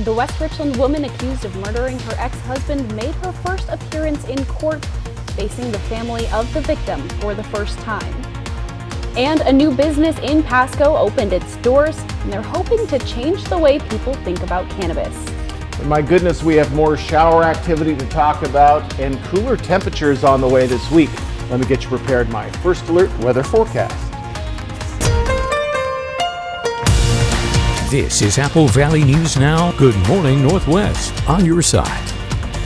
The West Richland woman accused of murdering her ex-husband made her first appearance in court, facing the family of the victim for the first time. And a new business in Pasco opened its doors, and they're hoping to change the way people think about cannabis. My goodness, we have more shower activity to talk about and cooler temperatures on the way this week. Let me get you prepared. My first alert weather forecast. This is Apple Valley News Now. Good morning, Northwest, on your side.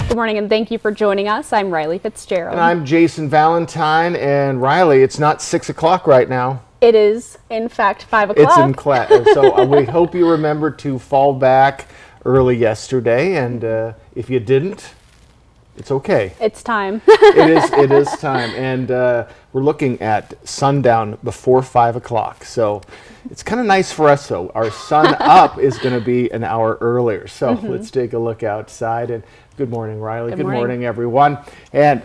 Good morning and thank you for joining us. I'm Riley Fitzgerald. And I'm Jason Valentine. And Riley, it's not 6 o'clock right now. It is, in fact, 5 o'clock. It's in class. So we hope you remember to fall back early yesterday. And if you didn't, it's okay. It's time. It is time. And we're looking at sundown before 5 o'clock. So it's kind of nice for us, though. Our sun up is going to be an hour earlier. So let's take a look outside. And good morning, Riley. Good morning, everyone. And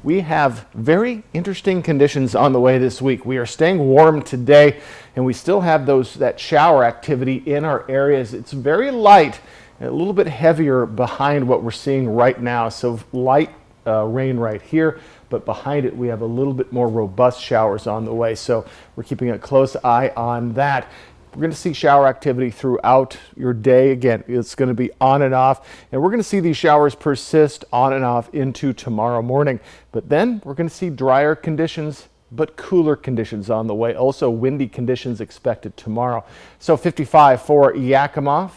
we have very interesting conditions on the way this week. We are staying warm today, and we still have that shower activity in our areas. It's very light and a little bit heavier behind what we're seeing right now. So light rain right here, but behind it we have a little bit more robust showers on the way. So we're keeping a close eye on that. We're going to see shower activity throughout your day. Again, it's going to be on and off, and we're going to see these showers persist on and off into tomorrow morning. But then we're going to see drier conditions, but cooler conditions on the way. Also windy conditions expected tomorrow. So 55 for Yakima,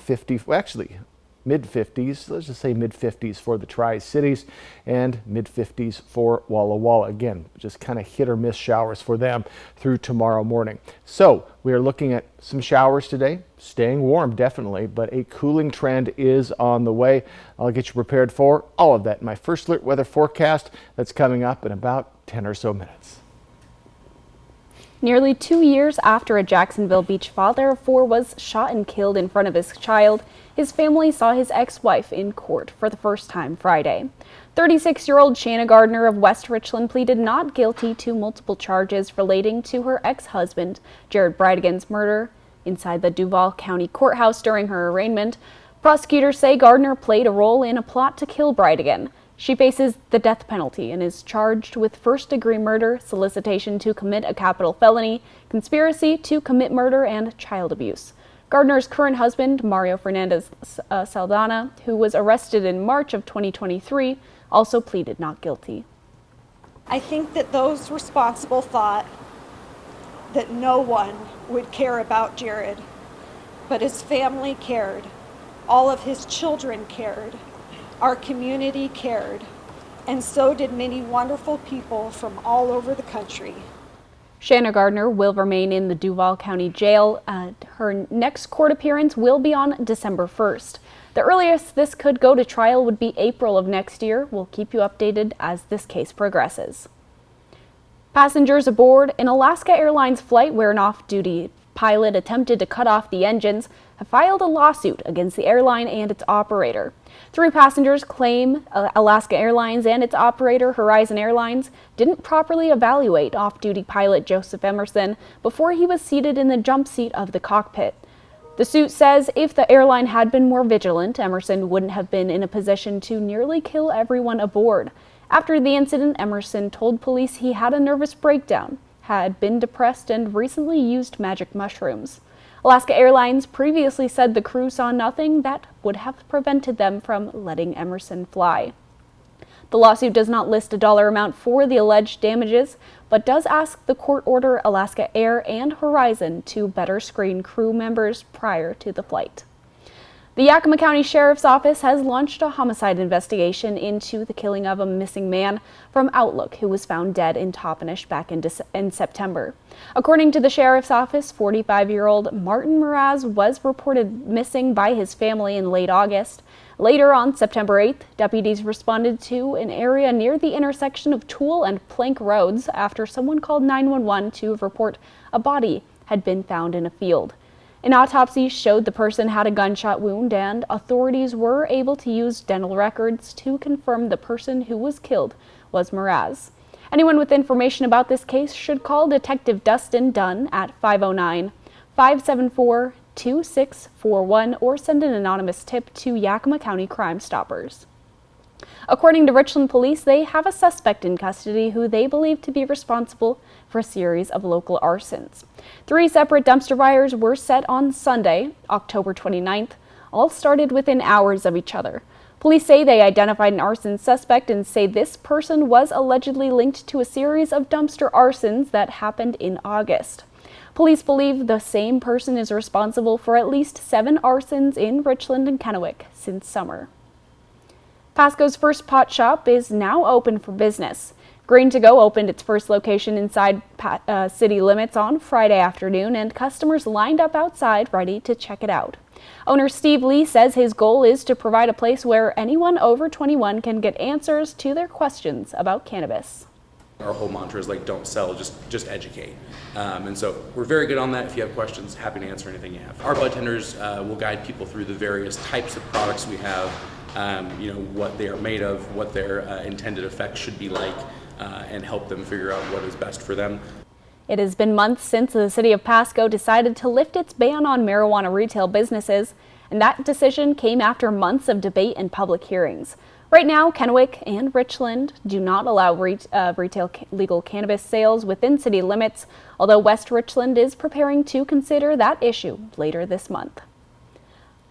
mid-50s, let's just say mid-50s for the Tri-Cities, and mid-50s for Walla Walla. Again, just kind of hit or miss showers for them through tomorrow morning. So we are looking at some showers today, staying warm definitely, but a cooling trend is on the way. I'll get you prepared for all of that in my first alert weather forecast that's coming up in about 10 or so minutes. Nearly 2 years after a Jacksonville Beach father of 4 was shot and killed in front of his child, his family saw his ex-wife in court for the first time Friday. 36-year-old Shanna Gardner of West Richland pleaded not guilty to multiple charges relating to her ex-husband, Jared Bridegan's murder inside the Duval County Courthouse during her arraignment. Prosecutors say Gardner played a role in a plot to kill Bridegan. She faces the death penalty and is charged with first-degree murder, solicitation to commit a capital felony, conspiracy to commit murder, and child abuse. Gardner's current husband, Mario Fernandez Saldana, who was arrested in March of 2023, also pleaded not guilty. I think that those responsible thought that no one would care about Jared, but his family cared. All of his children cared. Our community cared, and so did many wonderful people from all over the country. Shanna Gardner will remain in the Duval County Jail. Her next court appearance will be on December 1st. The earliest this could go to trial would be April of next year. We'll keep you updated as this case progresses. Passengers aboard an Alaska Airlines flight where an off-duty pilot attempted to cut off the engines have filed a lawsuit against the airline and its operator. 3 passengers claim Alaska Airlines and its operator, Horizon Airlines, didn't properly evaluate off-duty pilot Joseph Emerson before he was seated in the jump seat of the cockpit. The suit says if the airline had been more vigilant, Emerson wouldn't have been in a position to nearly kill everyone aboard. After the incident, Emerson told police he had a nervous breakdown, had been depressed, and recently used magic mushrooms. Alaska Airlines previously said the crew saw nothing that would have prevented them from letting Emerson fly. The lawsuit does not list a dollar amount for the alleged damages, but does ask the court order Alaska Air and Horizon to better screen crew members prior to the flight. The Yakima County Sheriff's Office has launched a homicide investigation into the killing of a missing man from Outlook who was found dead in Toppenish back in September. According to the Sheriff's Office, 45-year-old Martin Mraz was reported missing by his family in late August. Later on September 8th, deputies responded to an area near the intersection of Toole and Plank Roads after someone called 911 to report a body had been found in a field. An autopsy showed the person had a gunshot wound, and authorities were able to use dental records to confirm the person who was killed was Mraz. Anyone with information about this case should call Detective Dustin Dunn at 509-574-2525. 2641 or send an anonymous tip to Yakima County Crime Stoppers. According to Richland Police, they have a suspect in custody who they believe to be responsible for a series of local arsons. 3 separate dumpster fires were set on Sunday, October 29th. All started within hours of each other. Police say they identified an arson suspect and say this person was allegedly linked to a series of dumpster arsons that happened in August. Police believe the same person is responsible for at least 7 arsons in Richland and Kennewick since summer. Pasco's first pot shop is now open for business. Green To Go opened its first location inside city limits on Friday afternoon, and customers lined up outside ready to check it out. Owner Steve Lee says his goal is to provide a place where anyone over 21 can get answers to their questions about cannabis. Our whole mantra is like, don't sell, just educate. And so we're very good on that. If you have questions, happy to answer anything you have. Our bud tenders will guide people through the various types of products we have, what they are made of, what their intended effects should be like, and help them figure out what is best for them. It has been months since the city of Pasco decided to lift its ban on marijuana retail businesses, and that decision came after months of debate and public hearings. Right now, Kennewick and Richland do not allow retail legal cannabis sales within city limits, although West Richland is preparing to consider that issue later this month.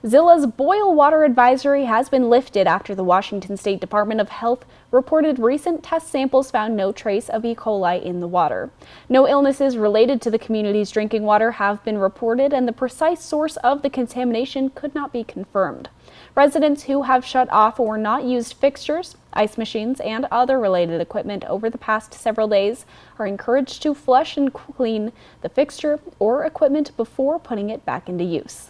Zilla's boil water advisory has been lifted after the Washington State Department of Health reported recent test samples found no trace of E. coli in the water. No illnesses related to the community's drinking water have been reported, and the precise source of the contamination could not be confirmed. Residents who have shut off or not used fixtures, ice machines, and other related equipment over the past several days are encouraged to flush and clean the fixture or equipment before putting it back into use.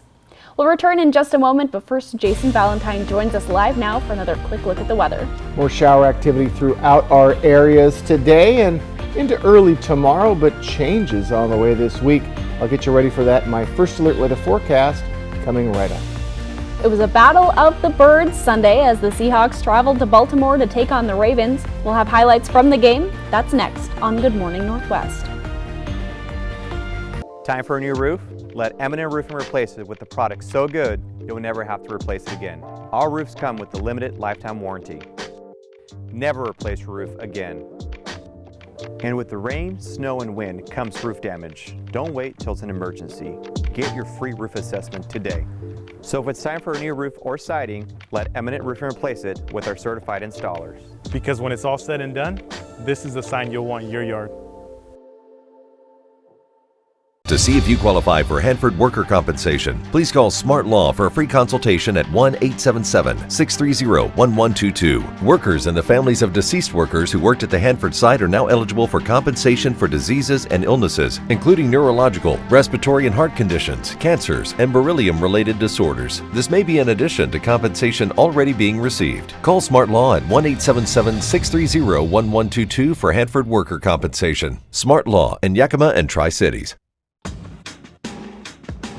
We'll return in just a moment, but first, Jason Valentine joins us live now for another quick look at the weather. More shower activity throughout our areas today and into early tomorrow, but changes on the way this week. I'll get you ready for that in my first alert weather forecast coming right up. It was a battle of the birds Sunday as the Seahawks traveled to Baltimore to take on the Ravens. We'll have highlights from the game. That's next on Good Morning Northwest. Time for a new roof? Let M&M Roofing replace it with a product so good you'll never have to replace it again. All roofs come with the limited lifetime warranty. Never replace your roof again. And with the rain, snow, and wind comes roof damage. Don't wait till it's an emergency. Get your free roof assessment today. So if it's time for a new roof or siding, let Eminent Roofing replace it with our certified installers. Because when it's all said and done, this is the sign you'll want in your yard. To see if you qualify for Hanford worker compensation, please call Smart Law for a free consultation at 1-877-630-1122. Workers and the families of deceased workers who worked at the Hanford site are now eligible for compensation for diseases and illnesses, including neurological, respiratory and heart conditions, cancers, and beryllium-related disorders. This may be in addition to compensation already being received. Call Smart Law at 1-877-630-1122 for Hanford worker compensation. Smart Law in Yakima and Tri-Cities.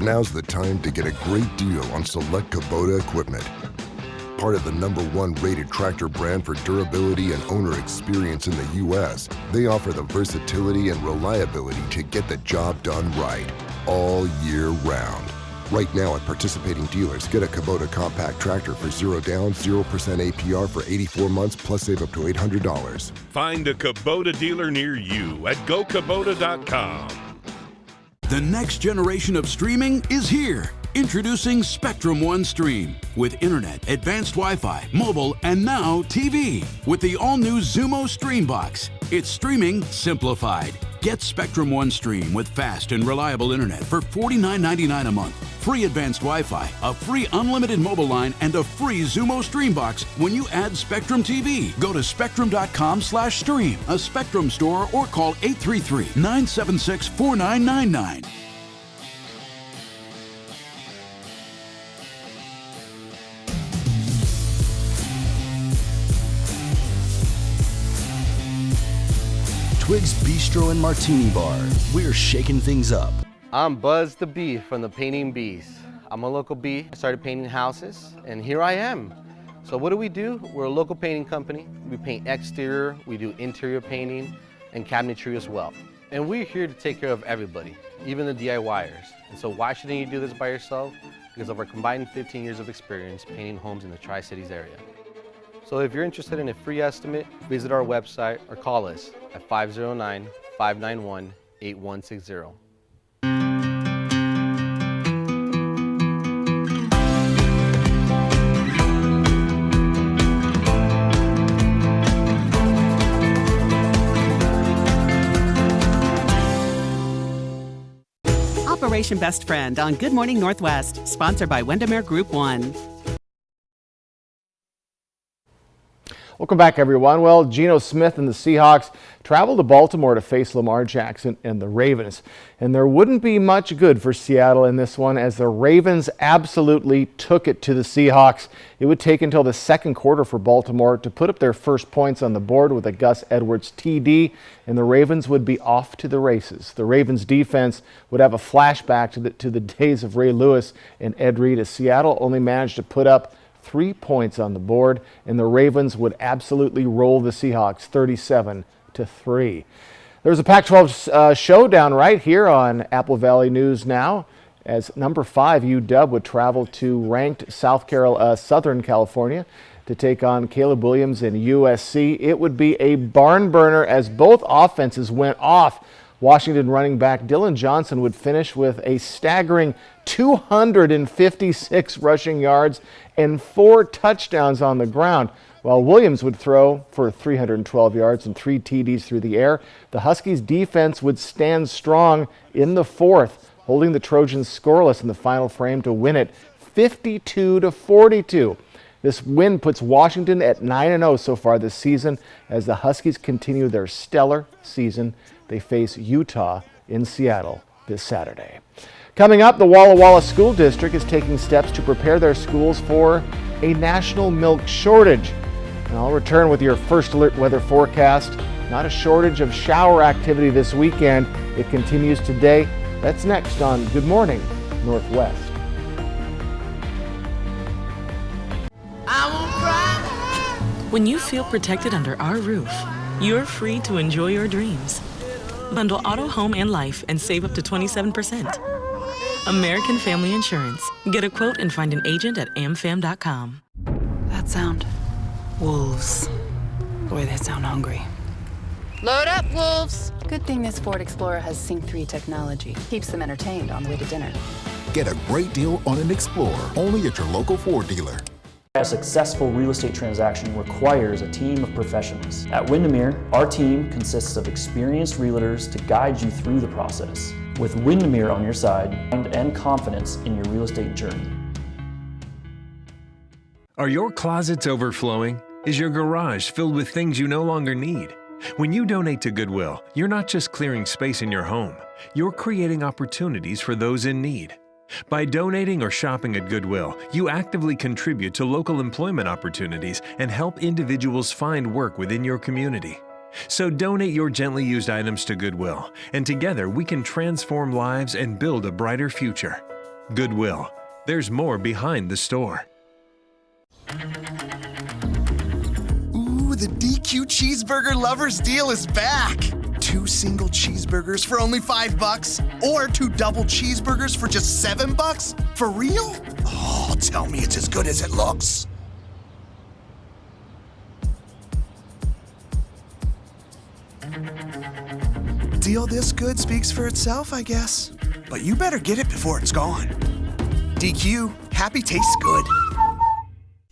Now's the time to get a great deal on select Kubota equipment. Part of the #1 rated tractor brand for durability and owner experience in the U.S., they offer the versatility and reliability to get the job done right, all year round. Right now at participating dealers, get a Kubota compact tractor for 0 down, 0% APR for 84 months, plus save up to $800. Find a Kubota dealer near you at GoKubota.com. The next generation of streaming is here. Introducing Spectrum One Stream with internet, advanced Wi-Fi, mobile, and now TV with the all-new Xumo Stream Box. It's streaming simplified. Get Spectrum One Stream with fast and reliable internet for $49.99 a month. Free advanced Wi-Fi, a free unlimited mobile line, and a free Xumo Stream Box when you add Spectrum TV. Go to spectrum.com/stream, a Spectrum store, or call 833-976-4999. Twig's Bistro and Martini Bar. We're shaking things up. I'm Buzz the Bee from the Painting Bees. I'm a local bee. I started painting houses, and here I am. So what do? We're a local painting company. We paint exterior, we do interior painting, and cabinetry as well. And we're here to take care of everybody, even the DIYers. And so why shouldn't you do this by yourself? Because of our combined 15 years of experience painting homes in the Tri-Cities area. So if you're interested in a free estimate, visit our website or call us at 509-591-8160. Operation Best Friend on Good Morning Northwest, sponsored by Windermere Group 1. Welcome back, everyone. Well, Geno Smith and the Seahawks traveled to Baltimore to face Lamar Jackson and the Ravens. And there wouldn't be much good for Seattle in this one, as the Ravens absolutely took it to the Seahawks. It would take until the second quarter for Baltimore to put up their first points on the board with a Gus Edwards TD, and the Ravens would be off to the races. The Ravens defense would have a flashback to the days of Ray Lewis and Ed Reed, as Seattle only managed to put up 3 points on the board, and the Ravens would absolutely roll the Seahawks 37-3. There's a Pac-12 showdown right here on Apple Valley News Now, as number 5 UW would travel to ranked Southern California to take on Caleb Williams and USC. It would be a barn burner as both offenses went off. Washington running back Dylan Johnson would finish with a staggering 256 rushing yards and 4 touchdowns on the ground, while Williams would throw for 312 yards and 3 TDs through the air. The Huskies defense would stand strong in the fourth, holding the Trojans scoreless in the final frame to win it 52-42. This win puts Washington at 9-0 so far this season, as the Huskies continue their stellar season. They face Utah in Seattle this Saturday. Coming up, the Walla Walla School District is taking steps to prepare their schools for a national milk shortage. And I'll return with your first alert weather forecast. Not a shortage of shower activity this weekend. It continues today. That's next on Good Morning Northwest. When you feel protected under our roof, you're free to enjoy your dreams. Bundle auto, home, and life and save up to 27%. American Family Insurance. Get a quote and find an agent at amfam.com. That sound. Wolves. Boy, they sound hungry. Load up, wolves! Good thing this Ford Explorer has Sync 3 technology. Keeps them entertained on the way to dinner. Get a great deal on an Explorer, only at your local Ford dealer. A successful real estate transaction requires a team of professionals. At Windermere, our team consists of experienced realtors to guide you through the process. With Windermere on your side and confidence in your real estate journey. Are your closets overflowing? Is your garage filled with things you no longer need? When you donate to Goodwill, you're not just clearing space in your home, you're creating opportunities for those in need. By donating or shopping at Goodwill, you actively contribute to local employment opportunities and help individuals find work within your community. So donate your gently used items to Goodwill, and together we can transform lives and build a brighter future. Goodwill. There's more behind the store. Ooh, the DQ Cheeseburger Lovers deal is back! 2 single cheeseburgers for only $5, or 2 double cheeseburgers for just $7? For real? Oh, tell me it's as good as it looks. Deal this good speaks for itself, I guess. But you better get it before it's gone. DQ, happy tastes good.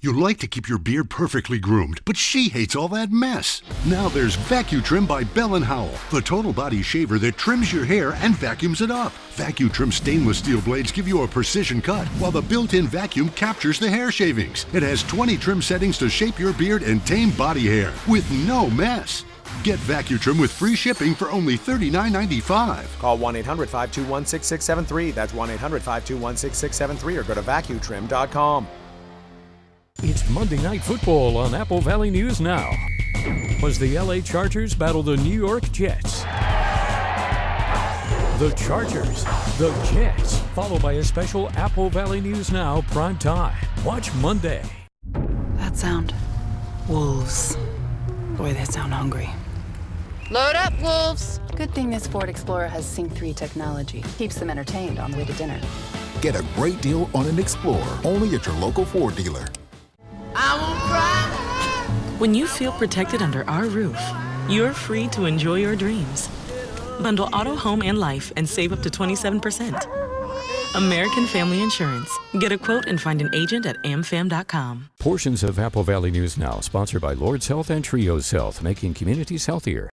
You like to keep your beard perfectly groomed, but she hates all that mess. Now there's VacuTrim by Bell & Howell, the total body shaver that trims your hair and vacuums it up. VacuTrim stainless steel blades give you a precision cut, while the built-in vacuum captures the hair shavings. It has 20 trim settings to shape your beard and tame body hair with no mess. Get VacuTrim with free shipping for only $39.95. Call 1-800-521-6673. That's 1-800-521-6673 or go to vacutrim.com. It's Monday Night Football on Apple Valley News Now. As the LA Chargers battle the New York Jets. The Chargers, the Jets, followed by a special Apple Valley News Now prime time. Watch Monday. That sound. Wolves. Boy, they sound hungry. Load up, Wolves. Good thing this Ford Explorer has Sync 3 technology. Keeps them entertained on the way to dinner. Get a great deal on an Explorer, only at your local Ford dealer. When you feel protected under our roof, you're free to enjoy your dreams. Bundle auto, home, and life and save up to 27%. American Family Insurance. Get a quote and find an agent at amfam.com. Portions of Apple Valley News Now, sponsored by Lord's Health and Trios Health, making communities healthier.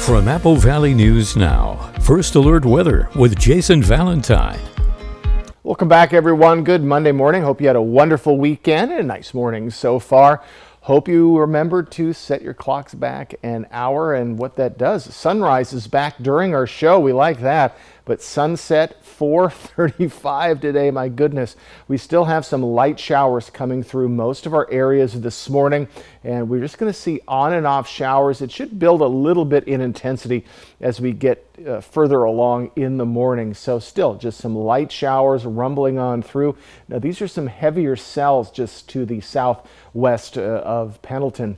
From Apple Valley News Now, First Alert Weather with Jason Valentine. Welcome back, everyone. Good Monday morning. Hope you had a wonderful weekend and a nice morning so far. Hope you remembered to set your clocks back an hour, and what that does, sunrise is back during our show. We like that. But sunset 4:35 today. My goodness, we still have some light showers coming through most of our areas this morning, and we're just going to see on and off showers. It should build a little bit in intensity as we get further along in the morning. So still just some light showers rumbling on through. Now these are some heavier cells just to the southwest of Pendleton.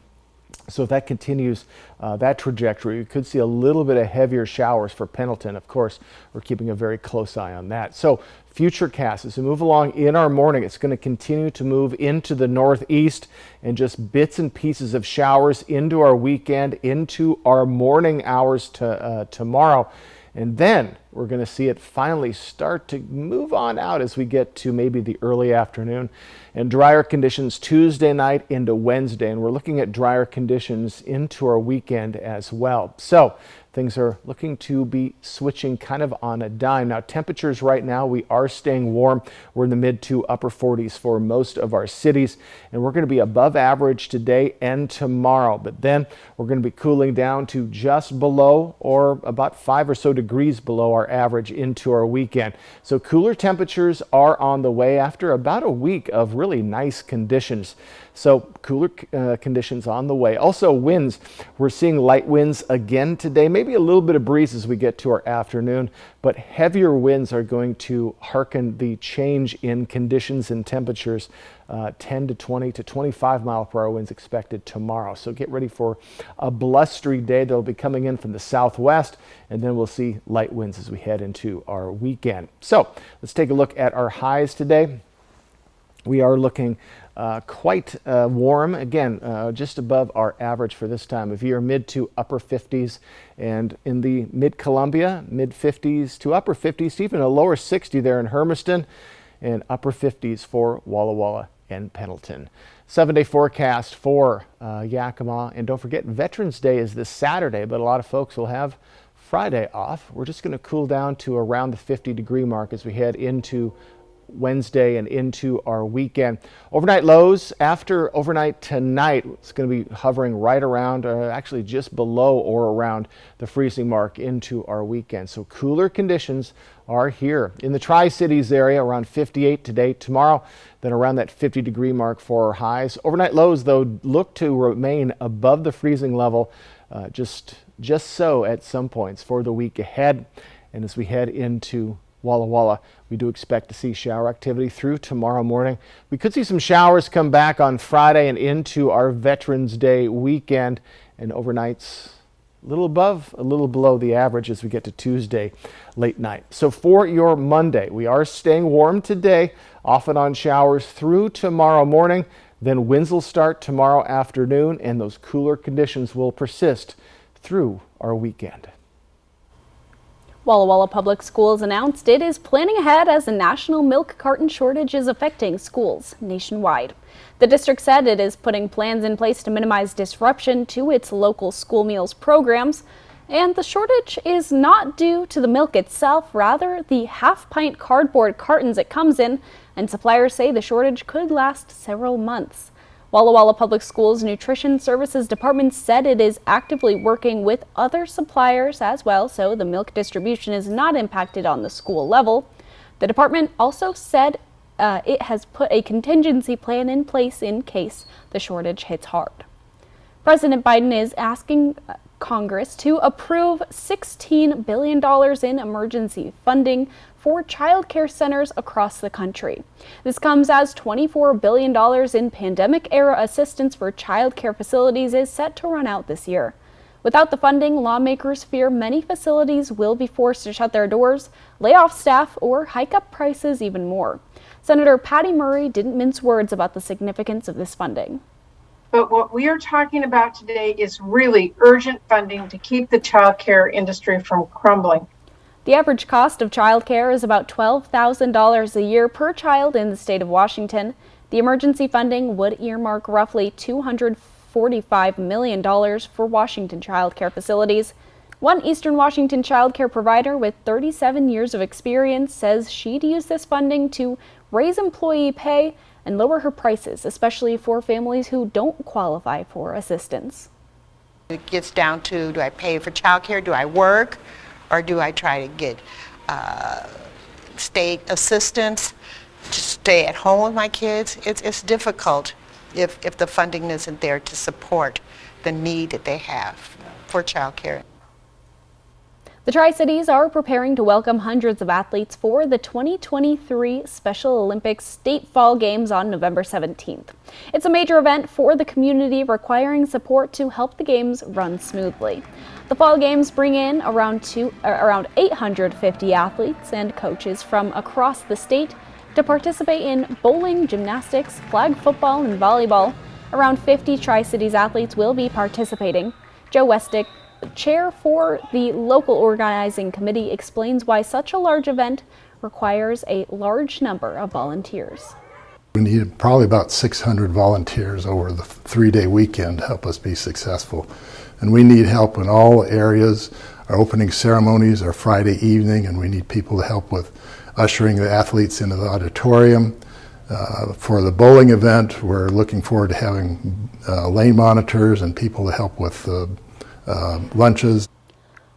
So if that continues that trajectory, you could see a little bit of heavier showers for Pendleton. Of course, we're keeping a very close eye on that. So futurecast, as we move along in our morning, it's going to continue to move into the northeast and just bits and pieces of showers into our weekend, into our morning hours to tomorrow. And then we're going to see it finally start to move on out as we get to maybe the early afternoon. And drier conditions Tuesday night into Wednesday. And we're looking at drier conditions into our weekend as well. So things are looking to be switching kind of on a dime. Now temperatures right now, we are staying warm. We're in the mid to upper 40s for most of our cities. And we're going to be above average today and tomorrow. But then we're going to be cooling down to just below or about 5 or so degrees below our average into our weekend. So cooler temperatures are on the way after about a week of really nice conditions. So cooler conditions on the way. Also winds, we're seeing light winds again today, maybe a little bit of breeze as we get to our afternoon, but heavier winds are going to hearken the change in conditions and temperatures. 10 to 20 to 25 mile per hour winds expected tomorrow. So get ready for a blustery day that'll be coming in from the southwest, and then we'll see light winds as we head into our weekend. So let's take a look at our highs today. We are looking quite warm, again, just above our average for this time of year, mid to upper 50s, and in the mid-Columbia, mid 50s to upper 50s, even a lower 60 there in Hermiston, and upper 50s for Walla Walla and Pendleton. 7-day forecast for Yakima, and don't forget Veterans Day is this Saturday, but a lot of folks will have Friday off. We're just going to cool down to around the 50-degree mark as we head into Wednesday and into our weekend. Overnight lows after overnight tonight, it's going to be hovering right around, actually just below or around the freezing mark into our weekend. So cooler conditions are here. In the Tri-Cities area, around 58 today, tomorrow, then around that 50-degree mark for our highs. Overnight lows, though, look to remain above the freezing level, just so at some points for the week ahead. And as we head into Walla Walla, we do expect to see shower activity through tomorrow morning. We could see some showers come back on Friday and into our Veterans Day weekend, and overnights a little above, a little below the average as we get to Tuesday late night. So for your Monday, we are staying warm today, off and on showers through tomorrow morning. Then winds will start tomorrow afternoon, and those cooler conditions will persist through our weekend. Walla Walla Public Schools announced it is planning ahead as a national milk carton shortage is affecting schools nationwide. The district said it is putting plans in place to minimize disruption to its local school meals programs, and the shortage is not due to the milk itself, rather the half-pint cardboard cartons it comes in, and suppliers say the shortage could last several months. Walla Walla Public Schools Nutrition Services Department said it is actively working with other suppliers as well, so the milk distribution is not impacted on the school level. The department also said it has put a contingency plan in place in case the shortage hits hard. President Biden is asking Congress to approve $16 billion in emergency funding for child care centers across the country. This comes as $24 billion in pandemic-era assistance for child care facilities is set to run out this year. Without the funding, lawmakers fear many facilities will be forced to shut their doors, lay off staff, or hike up prices even more. Senator Patty Murray didn't mince words about the significance of this funding. But what we are talking about today is really urgent funding to keep the child care industry from crumbling. The average cost of child care is about $12,000 a year per child in the state of Washington. The emergency funding would earmark roughly $245 million for Washington child care facilities. One Eastern Washington child care provider with 37 years of experience says she'd use this funding to raise employee pay and lower her prices, especially for families who don't qualify for assistance. It gets down to, do I pay for child care? Do I work? Or do I try to get state assistance to stay at home with my kids? It's difficult if the funding isn't there to support the need that they have for child care. The Tri-Cities are preparing to welcome hundreds of athletes for the 2023 Special Olympics State Fall Games on November 17th. It's a major event for the community requiring support to help the games run smoothly. The Fall Games bring in around 850 athletes and coaches from across the state to participate in bowling, gymnastics, flag football, and volleyball. Around 50 Tri-Cities athletes will be participating. Joe Westick, chair for the local organizing committee, explains why such a large event requires a large number of volunteers. We need probably about 600 volunteers over the 3-day weekend to help us be successful. And we need help in all areas. Our opening ceremonies are Friday evening, and we need people to help with ushering the athletes into the auditorium. For the bowling event, we're looking forward to having lane monitors and people to help with lunches.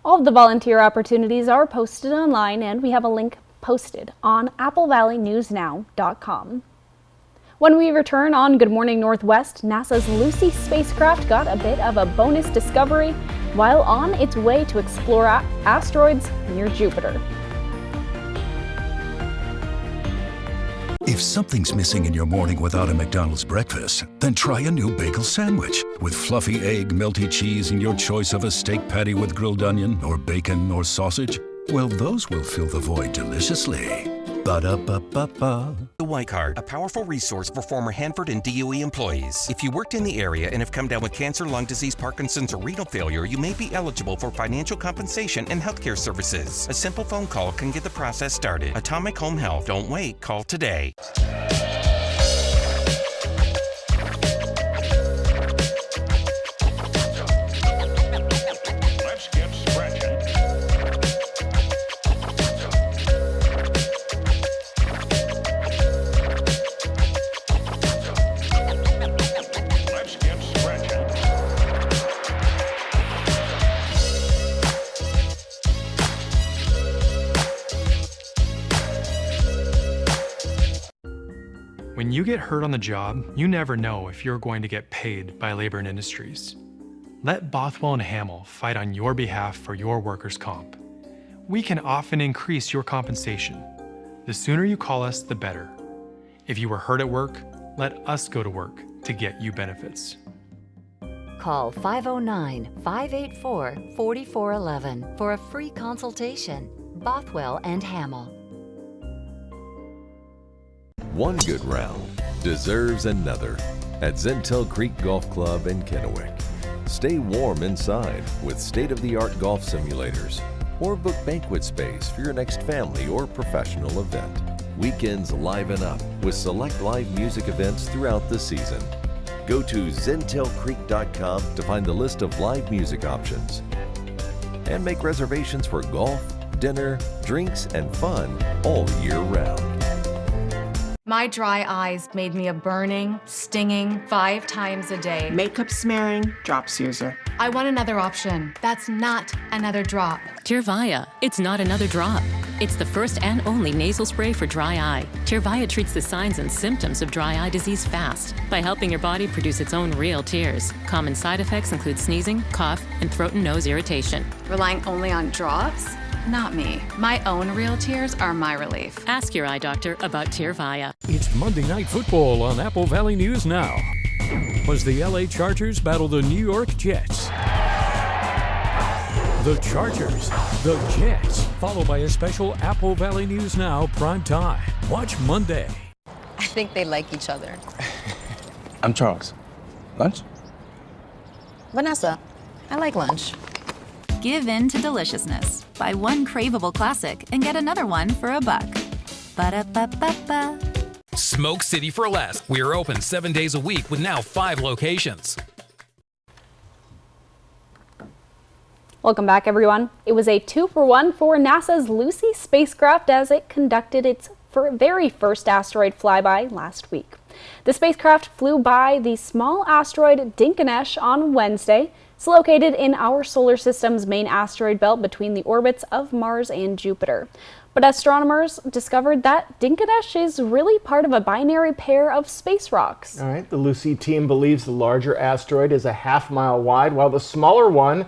All of the volunteer opportunities are posted online, and we have a link posted on applevalley.newsnow.com. When we return on Good Morning Northwest, NASA's Lucy spacecraft got a bit of a bonus discovery while on its way to explore asteroids near Jupiter. If something's missing in your morning without a McDonald's breakfast, then try a new bagel sandwich. With fluffy egg, melty cheese, and your choice of a steak patty with grilled onion or bacon or sausage, well, those will fill the void deliciously. Ba-da-ba-ba-ba. The White Card, a powerful resource for former Hanford and DOE employees. If you worked in the area and have come down with cancer, lung disease, Parkinson's, or renal failure, you may be eligible for financial compensation and healthcare services. A simple phone call can get the process started. Atomic Home Health. Don't wait. Call today. Let's get scratching. Let's get scratching. When you get hurt on the job, you never know if you're going to get paid by Labor and Industries. Let Bothwell and Hamill fight on your behalf for your workers' comp. We can often increase your compensation. The sooner you call us, the better. If you were hurt at work, let us go to work to get you benefits. Call 509-584-4411 for a free consultation. Bothwell and Hamill. One good round deserves another at Zentel Creek Golf Club in Kennewick. Stay warm inside with state-of-the-art golf simulators, or book banquet space for your next family or professional event. Weekends liven up with select live music events throughout the season. Go to zentelcreek.com to find the list of live music options and make reservations for golf, dinner, drinks, and fun all year round. My dry eyes made me a burning, stinging 5 times a day. Makeup smearing, drops user. I want another option. That's not another drop. Tyrvaya. It's not another drop. It's the first and only nasal spray for dry eye. Tyrvaya treats the signs and symptoms of dry eye disease fast by helping your body produce its own real tears. Common side effects include sneezing, cough, and throat and nose irritation. Relying only on drops? Not me. My own real tears are my relief. Ask your eye doctor about Tyrvaya. It's Monday Night Football on Apple Valley News Now. As the LA Chargers battle the New York Jets. The Chargers, the Jets, followed by a special Apple Valley News Now prime time. Watch Monday. I think they like each other. I'm Charles. Lunch? Vanessa, I like lunch. Give in to deliciousness. Buy one craveable classic and get another one for $1. Ba-da-ba-ba-ba. Smoke City for Less. We are open 7 days a week with now 5 locations. Welcome back, everyone. It was a 2-for-1 for NASA's Lucy spacecraft as it conducted its very first asteroid flyby last week. The spacecraft flew by the small asteroid Dinkinesh on Wednesday. It's located in our solar system's main asteroid belt between the orbits of Mars and Jupiter. But astronomers discovered that Dinkinesh is really part of a binary pair of space rocks. All right, the Lucy team believes the larger asteroid is a half-mile wide, while the smaller one,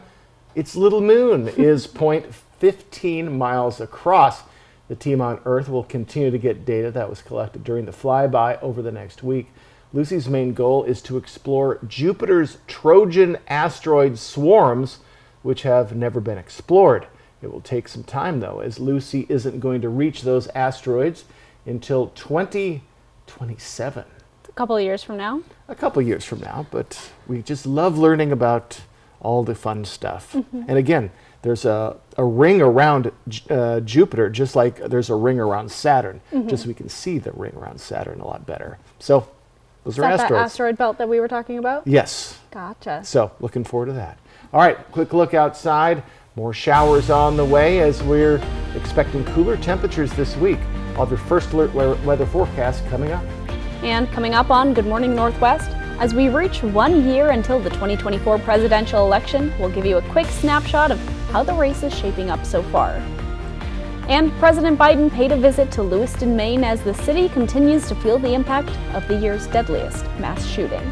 its little moon, is 0.15 miles across. The team on Earth will continue to get data that was collected during the flyby over the next week. Lucy's main goal is to explore Jupiter's Trojan asteroid swarms, which have never been explored. It will take some time, though, as Lucy isn't going to reach those asteroids until 2027. A couple of years from now. A couple of years from now, but we just love learning about all the fun stuff. And again, there's a ring around Jupiter, just like there's a ring around Saturn, just so we can see the ring around Saturn a lot better. So those are asteroids. That asteroid belt that we were talking about? Yes. Gotcha. So looking forward to that. All right, quick look outside. More showers on the way as we're expecting cooler temperatures this week. I'll have your first alert weather forecast coming up. And coming up on Good Morning Northwest, as we reach 1 year until the 2024 presidential election, we'll give you a quick snapshot of how the race is shaping up so far. And President Biden paid a visit to Lewiston, Maine as the city continues to feel the impact of the year's deadliest mass shooting.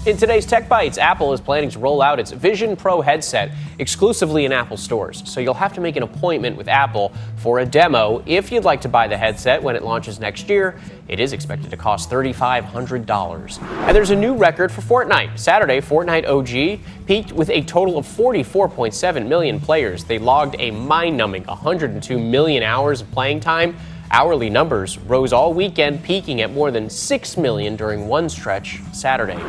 In today's Tech Bites, Apple is planning to roll out its Vision Pro headset exclusively in Apple stores. So you'll have to make an appointment with Apple for a demo if you'd like to buy the headset when it launches next year. It is expected to cost $3,500. And there's a new record for Fortnite. Saturday, Fortnite OG peaked with a total of 44.7 million players. They logged a mind-numbing 102 million hours of playing time. Hourly numbers rose all weekend, peaking at more than 6 million during one stretch Saturday.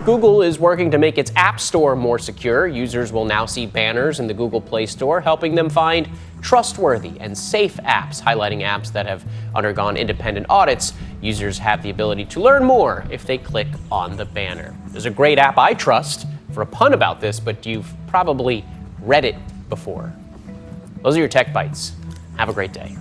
Google is working to make its App Store more secure. Users will now see banners in the Google Play Store, helping them find trustworthy and safe apps, highlighting apps that have undergone independent audits. Users have the ability to learn more if they click on the banner. There's a great app I trust for a pun about this, but you've probably read it before. Those are your Tech Bites. Have a great day.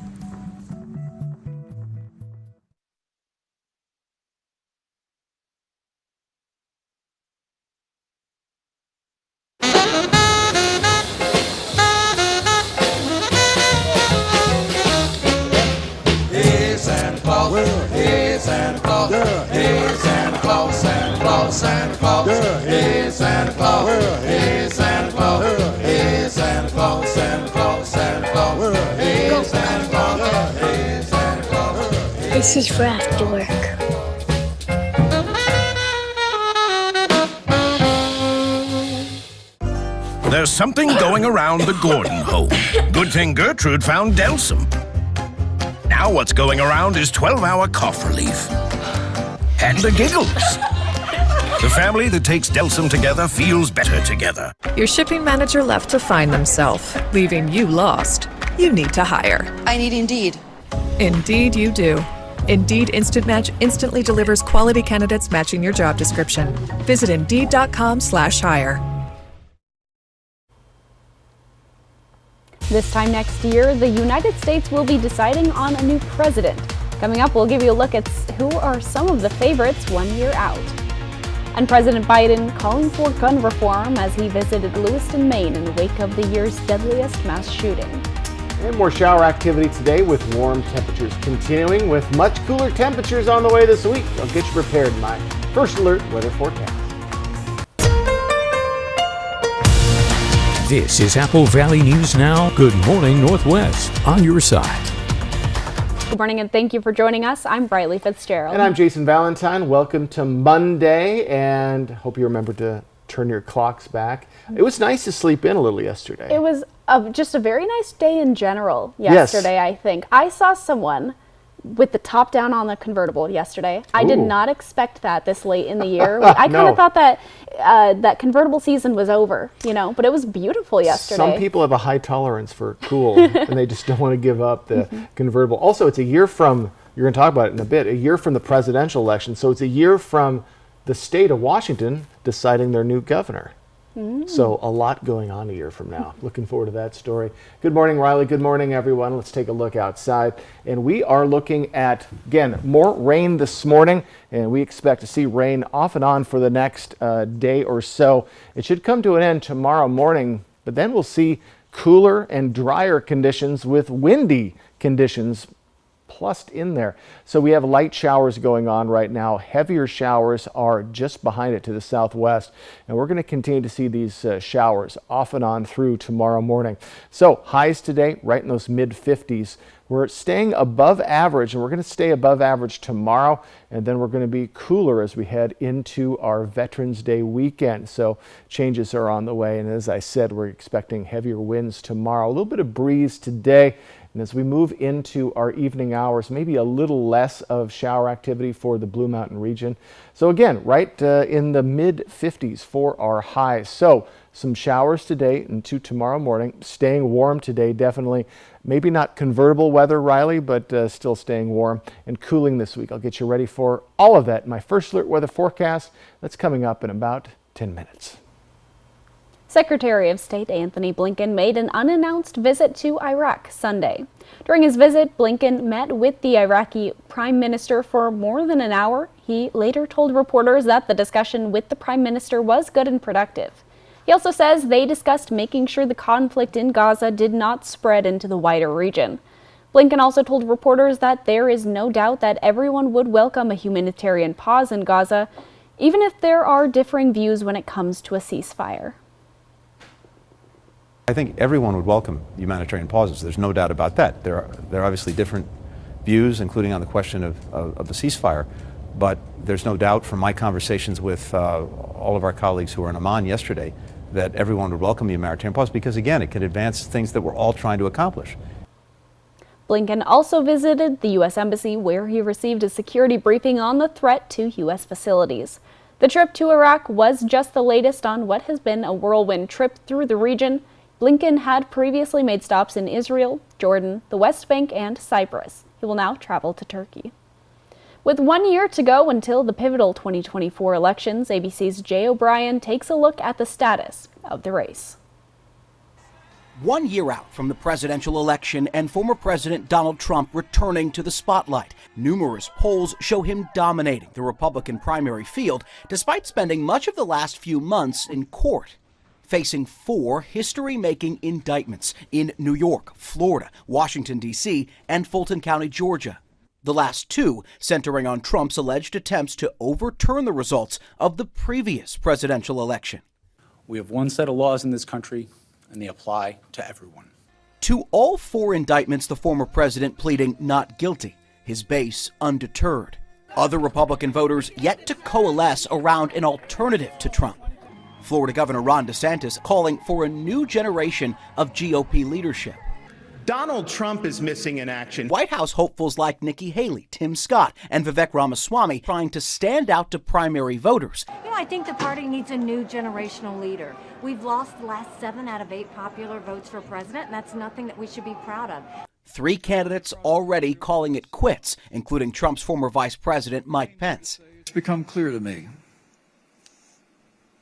Santa Claus, hey Santa Claus, hey Santa Claus, hey Santa Claus, Santa Claus, Santa Claus, hey Santa Claus, hey Santa Claus. This is for after work. There's something going around the Gordon home. Good thing Gertrude found Delsum. Now what's going around is 12-hour cough relief. And the giggles. The family that takes Delsum together feels better together. Your shipping manager left to find themselves, leaving you lost. You need to hire. I need Indeed. Indeed you do. Indeed Instant Match instantly delivers quality candidates matching your job description. Visit Indeed.com/hire. This time next year, the United States will be deciding on a new president. Coming up, we'll give you a look at who are some of the favorites 1 year out. And President Biden calling for gun reform as he visited Lewiston, Maine in the wake of the year's deadliest mass shooting. And more shower activity today with warm temperatures continuing with much cooler temperatures on the way this week. I'll get you prepared in my First Alert weather forecast. This is Apple Valley News Now. Good morning, Northwest, on your side. Good morning and thank you for joining us. I'm Briley Fitzgerald. And I'm Jason Valentine. Welcome to Monday, and hope you remember to turn your clocks back. It was nice to sleep in a little yesterday. It was just a very nice day in general yesterday, yes. I think. I saw someone with the top down on the convertible yesterday. I did not expect that this late in the year. I kind of thought that that convertible season was over, but it was beautiful yesterday. Some people have a high tolerance for cool and they just don't want to give up the convertible. Also, it's a year from, you're going to talk about it in a bit, a year from the presidential election. So it's a year from the state of Washington deciding their new governor. So a lot going on a year from now. Looking forward to that story. Good morning, Riley. Good morning, everyone. Let's take a look outside. And we are looking at, again, more rain this morning. And we expect to see rain off and on for the next day or so. It should come to an end tomorrow morning. But then we'll see cooler and drier conditions with windy conditions plussed in there. So we have light showers going on right now. Heavier showers are just behind it to the southwest. And we're going to continue to see these showers off and on through tomorrow morning. So highs today, right in those mid 50s. We're staying above average, and we're going to stay above average tomorrow. And then we're going to be cooler as we head into our Veterans Day weekend. So changes are on the way. And as I said, we're expecting heavier winds tomorrow. A little bit of breeze today. And as we move into our evening hours, maybe a little less of shower activity for the Blue Mountain region. So again, right in the mid 50s for our highs. So some showers today and tomorrow morning. Staying warm today, definitely. Maybe not convertible weather, Riley, but still staying warm and cooling this week. I'll get you ready for all of that in my First Alert weather forecast. That's coming up in about 10 minutes. Secretary of State Antony Blinken made an unannounced visit to Iraq Sunday. During his visit, Blinken met with the Iraqi Prime Minister for more than an hour. He later told reporters that the discussion with the Prime Minister was good and productive. He also says they discussed making sure the conflict in Gaza did not spread into the wider region. Blinken also told reporters that there is no doubt that everyone would welcome a humanitarian pause in Gaza, even if there are differing views when it comes to a ceasefire. I think everyone would welcome humanitarian pauses. There's no doubt about that. There are obviously different views, including on the question of the ceasefire. But there's no doubt from my conversations with all of our colleagues who were in Amman yesterday that everyone would welcome the humanitarian pause because, again, it can advance things that we're all trying to accomplish. Blinken also visited the U.S. Embassy, where he received a security briefing on the threat to U.S. facilities. The trip to Iraq was just the latest on what has been a whirlwind trip through the region. Blinken had previously made stops in Israel, Jordan, the West Bank, and Cyprus. He will now travel to Turkey. With 1 year to go until the pivotal 2024 elections, ABC's Jay O'Brien takes a look at the status of the race. 1 year out from the presidential election and former President Donald Trump returning to the spotlight, numerous polls show him dominating the Republican primary field despite spending much of the last few months in court, facing 4 history-making indictments in New York, Florida, Washington, D.C., and Fulton County, Georgia. The last 2 centering on Trump's alleged attempts to overturn the results of the previous presidential election. We have one set of laws in this country, and they apply to everyone. To all 4 indictments, the former president pleading not guilty, his base undeterred. Other Republican voters yet to coalesce around an alternative to Trump. Florida Governor Ron DeSantis calling for a new generation of GOP leadership. Donald Trump is missing in action. White House hopefuls like Nikki Haley, Tim Scott, and Vivek Ramaswamy trying to stand out to primary voters. I think the party needs a new generational leader. We've lost the last 7 out of 8 popular votes for president, and that's nothing that we should be proud of. 3 candidates already calling it quits, including Trump's former vice president, Mike Pence. It's become clear to me,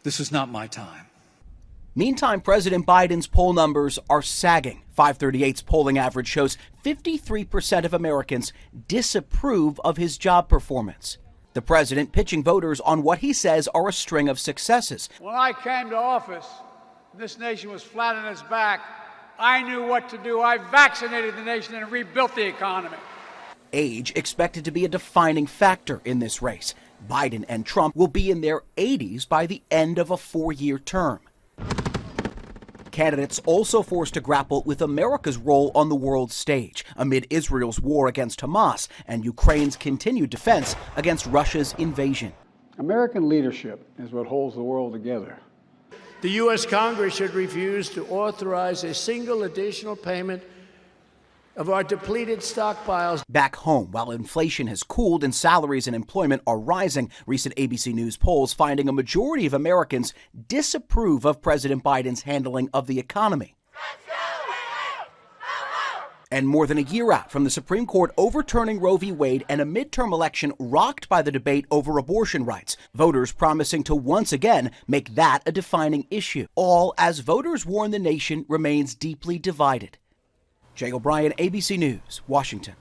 this is not my time. Meantime, President Biden's poll numbers are sagging. 538's polling average shows 53% of Americans disapprove of his job performance. The president pitching voters on what he says are a string of successes. When I came to office, this nation was flat on its back. I knew what to do. I vaccinated the nation and rebuilt the economy. Age expected to be a defining factor in this race. Biden and Trump will be in their 80s by the end of a 4-year term. Candidates also forced to grapple with America's role on the world stage amid Israel's war against Hamas and Ukraine's continued defense against Russia's invasion. American leadership is what holds the world together. The U.S. Congress should refuse to authorize a single additional payment of our depleted stockpiles. Back home, while inflation has cooled and salaries and employment are rising, recent ABC News polls finding a majority of Americans disapprove of President Biden's handling of the economy. And more than a year out from the Supreme Court overturning Roe v. Wade and a midterm election rocked by the debate over abortion rights, voters promising to once again make that a defining issue, all as voters warn the nation remains deeply divided. Jay O'Brien, ABC News, Washington.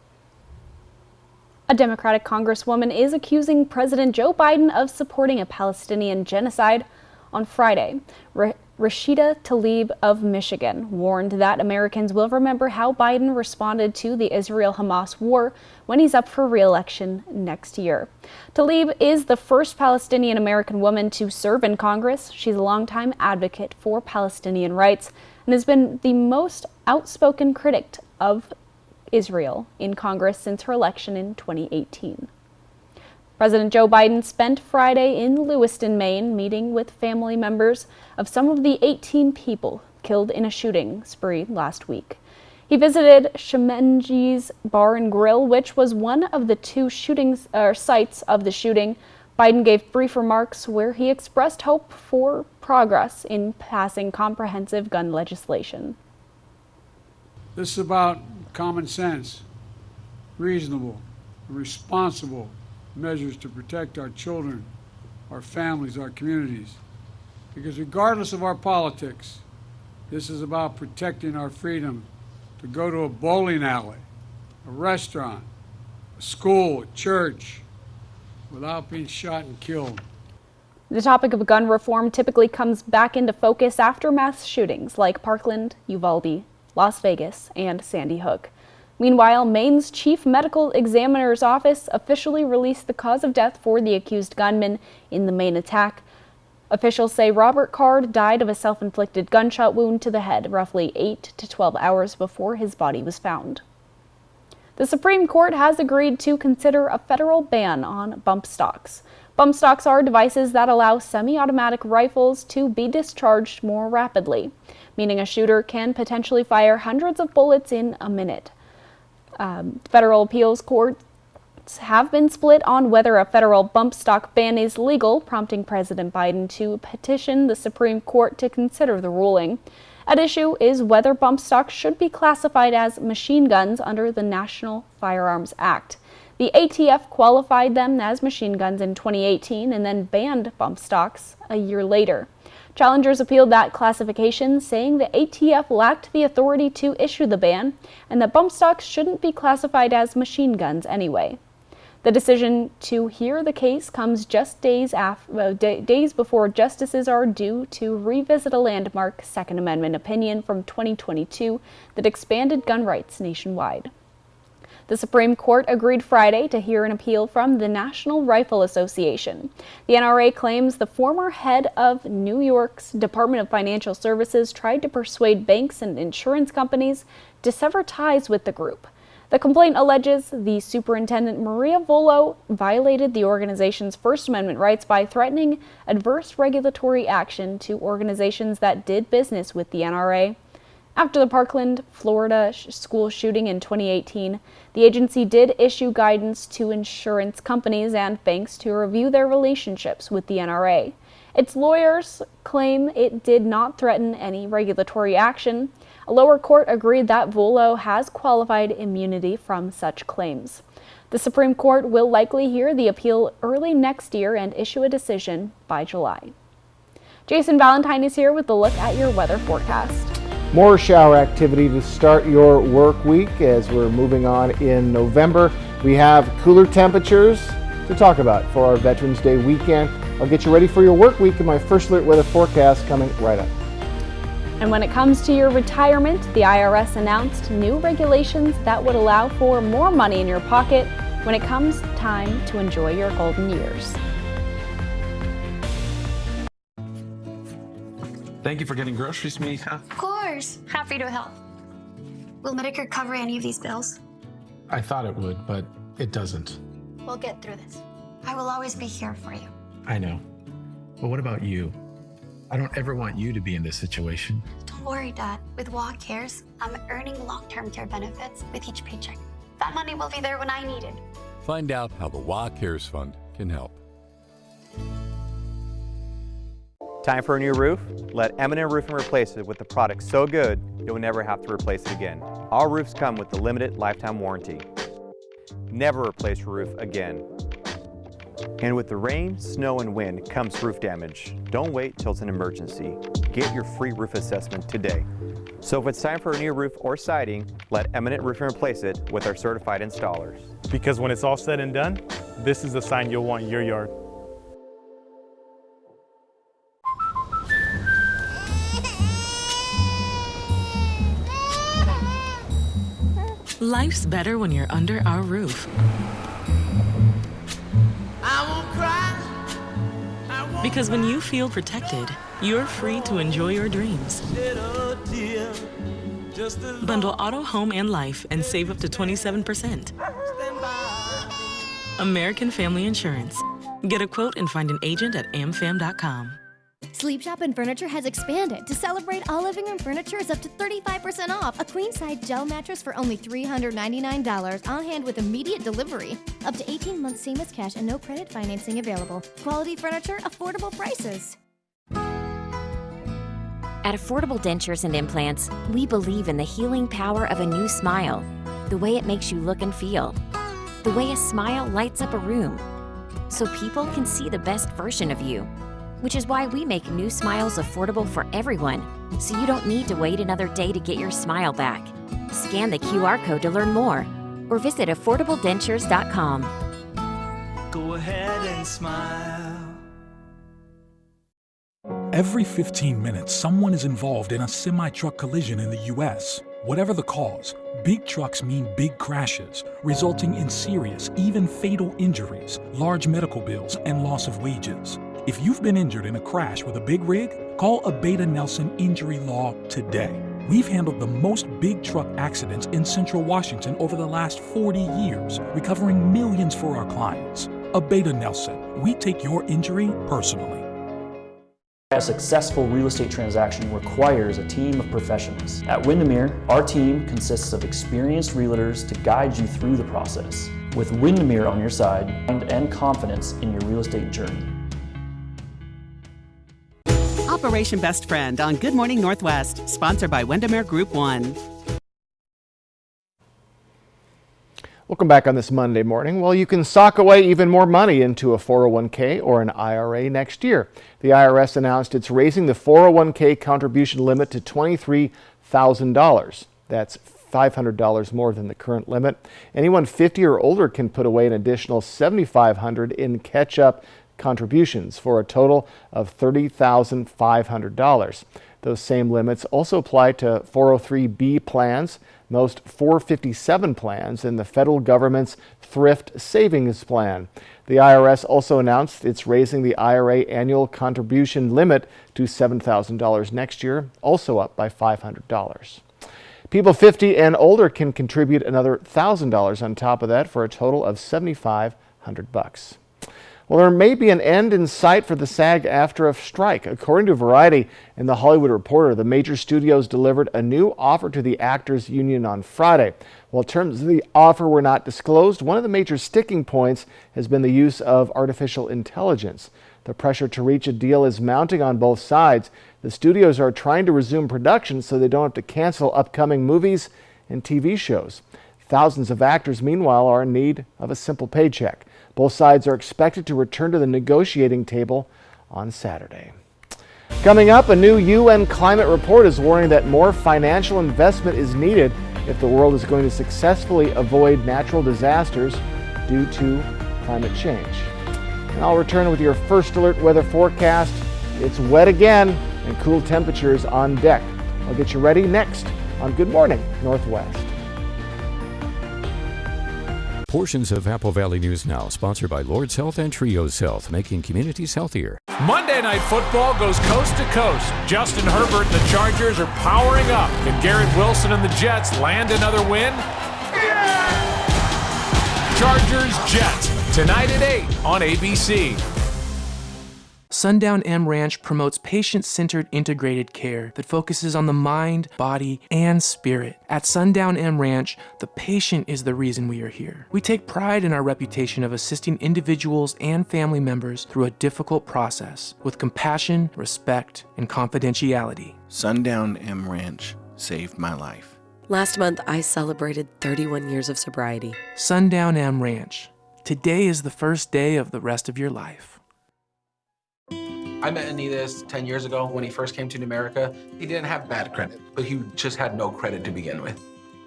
A Democratic congresswoman is accusing President Joe Biden of supporting a Palestinian genocide. On Friday, Rashida Tlaib of Michigan warned that Americans will remember how Biden responded to the Israel-Hamas war when he's up for re-election next year. Tlaib is the first Palestinian-American woman to serve in Congress. She's a longtime advocate for Palestinian rights and has been the most outspoken critic of Israel in Congress since her election in 2018. President Joe Biden spent Friday in Lewiston, Maine, meeting with family members of some of the 18 people killed in a shooting spree last week. He visited Shemenji's Bar and Grill, which was one of the two sites of the shooting. Biden gave brief remarks where he expressed hope for progress in passing comprehensive gun legislation. This is about common sense, reasonable, responsible measures to protect our children, our families, our communities. Because regardless of our politics, this is about protecting our freedom to go to a bowling alley, a restaurant, a school, a church, without being shot and killed. The topic of gun reform typically comes back into focus after mass shootings like Parkland, Uvalde, Las Vegas, and Sandy Hook. Meanwhile, Maine's chief medical examiner's office officially released the cause of death for the accused gunman in the Maine attack. Officials say Robert Card died of a self-inflicted gunshot wound to the head roughly 8 to 12 hours before his body was found. The Supreme Court has agreed to consider a federal ban on bump stocks. Bump stocks are devices that allow semi-automatic rifles to be discharged more rapidly, meaning a shooter can potentially fire hundreds of bullets in a minute. Federal appeals courts have been split on whether a federal bump stock ban is legal, prompting President Biden to petition the Supreme Court to consider the ruling. At issue is whether bump stocks should be classified as machine guns under the National Firearms Act. The ATF qualified them as machine guns in 2018 and then banned bump stocks a year later. Challengers appealed that classification, saying the ATF lacked the authority to issue the ban and that bump stocks shouldn't be classified as machine guns anyway. The decision to hear the case comes just days before justices are due to revisit a landmark Second Amendment opinion from 2022 that expanded gun rights nationwide. The Supreme Court agreed Friday to hear an appeal from the National Rifle Association. The NRA claims the former head of New York's Department of Financial Services tried to persuade banks and insurance companies to sever ties with the group. The complaint alleges the superintendent, Maria Volo, violated the organization's First Amendment rights by threatening adverse regulatory action to organizations that did business with the NRA. After the Parkland, Florida school shooting in 2018, the agency did issue guidance to insurance companies and banks to review their relationships with the NRA. Its lawyers claim it did not threaten any regulatory action. A lower court agreed that Volo has qualified immunity from such claims. The Supreme Court will likely hear the appeal early next year and issue a decision by July. Jason Valentine is here with a look at your weather forecast. More shower activity to start your work week as we're moving on in November. We have cooler temperatures to talk about for our Veterans Day weekend. I'll get you ready for your work week in my First Alert weather forecast coming right up. And when it comes to your retirement, the IRS announced new regulations that would allow for more money in your pocket when it comes time to enjoy your golden years. Thank you for getting groceries, Mika. Of course. Happy to help. Will Medicare cover any of these bills? I thought it would, but it doesn't. We'll get through this. I will always be here for you. I know. But what about you? I don't ever want you to be in this situation. Don't worry, Dad. With WA Cares, I'm earning long-term care benefits with each paycheck. That money will be there when I need it. Find out how the WA Cares Fund can help. Time for a new roof? Let M&M Roofing replace it with a product so good you'll never have to replace it again. All roofs come with the limited lifetime warranty. Never replace your roof again. And with the rain, snow, and wind comes roof damage. Don't wait till it's an emergency. Get your free roof assessment today. So if it's time for a new roof or siding, let Eminent Roofing replace it with our certified installers. Because when it's all said and done, this is the sign you'll want in your yard. Life's better when you're under our roof. Because when you feel protected, you're free to enjoy your dreams. Bundle auto, home, and life and save up to 27%. American Family Insurance. Get a quote and find an agent at amfam.com. Sleep Shop and Furniture has expanded. To celebrate, all living room furniture is up to 35% off. A queen-size gel mattress for only $399 on hand with immediate delivery. Up to 18 months same-as cash and no credit financing available. Quality furniture, affordable prices. At Affordable Dentures and Implants, we believe in the healing power of a new smile. The way it makes you look and feel. The way a smile lights up a room. So people can see the best version of you. Which is why we make new smiles affordable for everyone, so you don't need to wait another day to get your smile back. Scan the QR code to learn more, or visit affordabledentures.com. Go ahead and smile. Every 15 minutes, someone is involved in a semi-truck collision in the U.S. Whatever the cause, big trucks mean big crashes, resulting in serious, even fatal injuries, large medical bills, and loss of wages. If you've been injured in a crash with a big rig, call Abeta Nelson Injury Law today. We've handled the most big truck accidents in Central Washington over the last 40 years, recovering millions for our clients. Abeta Nelson, we take your injury personally. A successful real estate transaction requires a team of professionals. At Windermere, our team consists of experienced realtors to guide you through the process. With Windermere on your side and confidence in your real estate journey. Operation Best Friend on Good Morning Northwest, sponsored by Windermere Group 1. Welcome back on this Monday morning. Well, you can sock away even more money into a 401k or an IRA next year. The IRS announced it's raising the 401k contribution limit to $23,000. That's $500 more than the current limit. Anyone 50 or older can put away an additional $7,500 in catch-up contributions for a total of $30,500. Those same limits also apply to 403B plans, most 457 plans, and the federal government's thrift savings plan. The IRS also announced it's raising the IRA annual contribution limit to $7,000 next year, also up by $500. People 50 and older can contribute another $1,000 on top of that for a total of $7,500. Well, there may be an end in sight for the SAG-AFTRA strike. According to Variety and The Hollywood Reporter, the major studios delivered a new offer to the actors union on Friday. While terms of the offer were not disclosed, one of the major sticking points has been the use of artificial intelligence. The pressure to reach a deal is mounting on both sides. The studios are trying to resume production so they don't have to cancel upcoming movies and TV shows. Thousands of actors, meanwhile, are in need of a simple paycheck. Both sides are expected to return to the negotiating table on Saturday. Coming up, a new UN climate report is warning that more financial investment is needed if the world is going to successfully avoid natural disasters due to climate change. And I'll return with your first alert weather forecast. It's wet again and cool temperatures on deck. I'll get you ready next on Good Morning Northwest. Portions of Apple Valley News Now, sponsored by Lord's Health and Trios Health, making communities healthier. Monday Night Football goes coast to coast. Justin Herbert and the Chargers are powering up. Can Garrett Wilson and the Jets land another win? Chargers-Jets, tonight at 8 on ABC. Sundown M Ranch promotes patient-centered integrated care that focuses on the mind, body, and spirit. At Sundown M Ranch, the patient is the reason we are here. We take pride in our reputation of assisting individuals and family members through a difficult process with compassion, respect, and confidentiality. Sundown M Ranch saved my life. Last month, I celebrated 31 years of sobriety. Sundown M Ranch. Today is the first day of the rest of your life. I met Anidas 10 years ago when he first came to Numerica. He didn't have bad credit, but he just had no credit to begin with.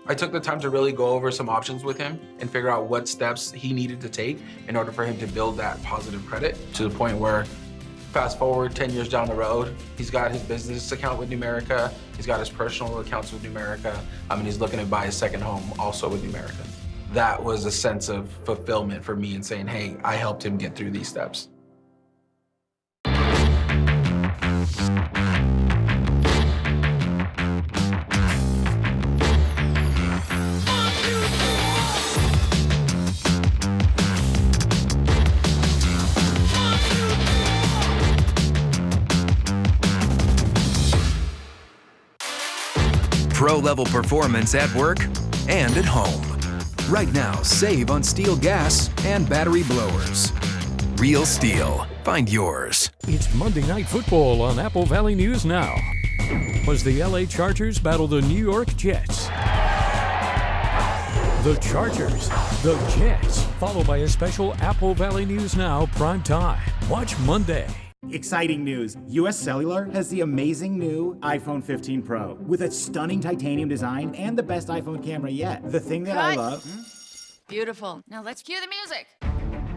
I took the time to really go over some options with him and figure out what steps he needed to take in order for him to build that positive credit to the point where, fast forward 10 years down the road, he's got his business account with Numerica, he's got his personal accounts with Numerica, and he's looking to buy his second home also with Numerica. That was a sense of fulfillment for me in saying, hey, I helped him get through these steps. Pro-level performance at work and at home. Right now, save on steel gas and battery blowers. Real STIHL. Find yours. It's Monday Night Football on Apple Valley News Now. As the LA Chargers battle the New York Jets. The Chargers, the Jets, followed by a special Apple Valley News Now prime time. Watch Monday. Exciting news. US Cellular has the amazing new iPhone 15 Pro with its stunning titanium design and the best iPhone camera yet. The thing that I love... Beautiful. Now let's cue the music.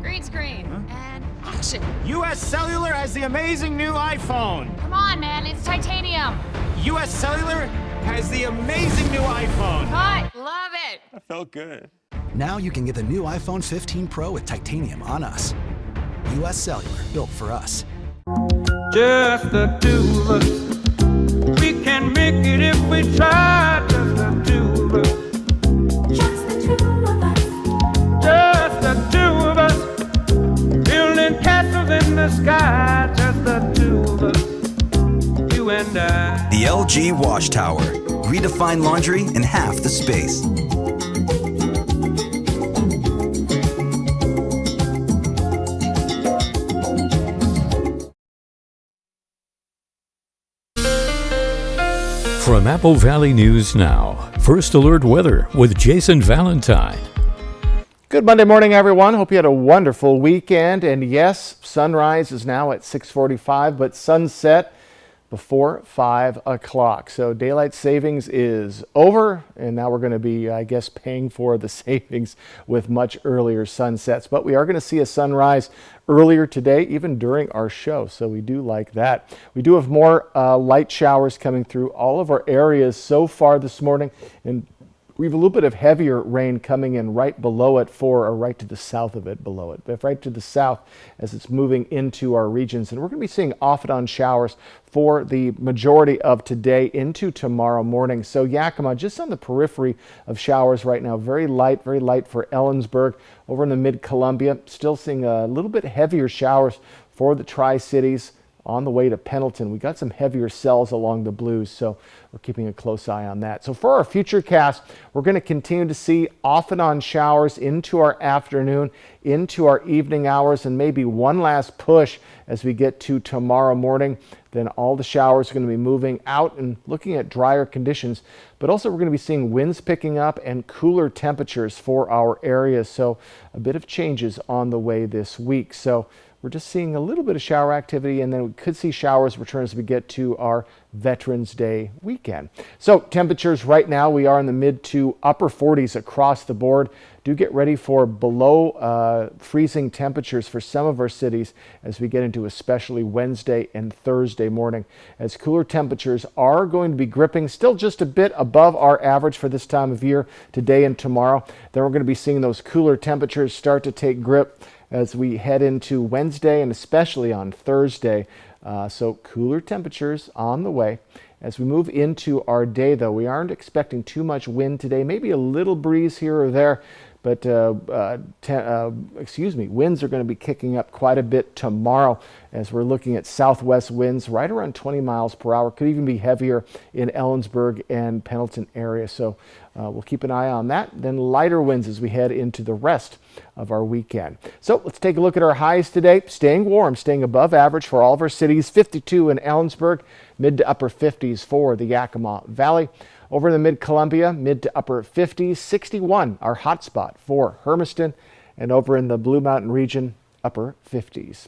Green screen and action. US Cellular has the amazing new iPhone. Come on, man. It's titanium. US Cellular has the amazing new iPhone. Cut. Love it. That felt good. Now you can get the new iPhone 15 Pro with titanium on us. US Cellular, built for us. Just the two of us. We can make it if we try. Just the two of us. Just the two of us. Just the two of us. Building castles in the sky. Just the two of us. You and I. The LG Wash Tower. Redefine laundry in half the space. From Apple Valley News Now, First Alert Weather with Jason Valentine. Good Monday morning, everyone. Hope you had a wonderful weekend. And yes, sunrise is now at 6:45, but sunset before 5 o'clock. So daylight savings is over, and now we're going to be, I guess, paying for the savings with much earlier sunsets. But we are going to see a sunrise earlier today, even during our show, so we do like that. We do have more light showers coming through all of our areas so far this morning, and we have a little bit of heavier rain coming in right below it or right to the south of it, below it, but right to the south as it's moving into our regions. And we're going to be seeing off and on showers for the majority of today into tomorrow morning. So Yakima, just on the periphery of showers right now, very light for Ellensburg. Over in the mid-Columbia, still seeing a little bit heavier showers for the Tri-Cities. On the way to Pendleton, we got some heavier cells along the blues, so we're keeping a close eye on that. So for our future cast, we're going to continue to see off and on showers into our afternoon, into our evening hours, and maybe one last push as we get to tomorrow morning. Then all the showers are going to be moving out and looking at drier conditions, but also we're going to be seeing winds picking up and cooler temperatures for our area. So a bit of changes on the way this week. So we're just seeing a little bit of shower activity, and then we could see showers return as we get to our Veterans Day weekend. So temperatures right now, we are in the mid to upper 40s across the board. Do get ready for below freezing temperatures for some of our cities as we get into especially Wednesday and Thursday morning, as cooler temperatures are going to be gripping still just a bit above our average for this time of year today and tomorrow. Then we're going to be seeing those cooler temperatures start to take grip as we head into Wednesday and especially on Thursday. So cooler temperatures on the way. As we move into our day, though, we aren't expecting too much wind today, maybe a little breeze here or there, but winds are going to be kicking up quite a bit tomorrow as we're looking at southwest winds right around 20 miles per hour. Could even be heavier in Ellensburg and Pendleton area. So we'll keep an eye on that. Then lighter winds as we head into the rest of our weekend. So let's take a look at our highs today. Staying warm, staying above average for all of our cities. 52 in Ellensburg, mid to upper 50s for the Yakima Valley. Over in the mid-Columbia, mid to upper 50s. 61, our hot spot for Hermiston. And over in the Blue Mountain region, upper 50s.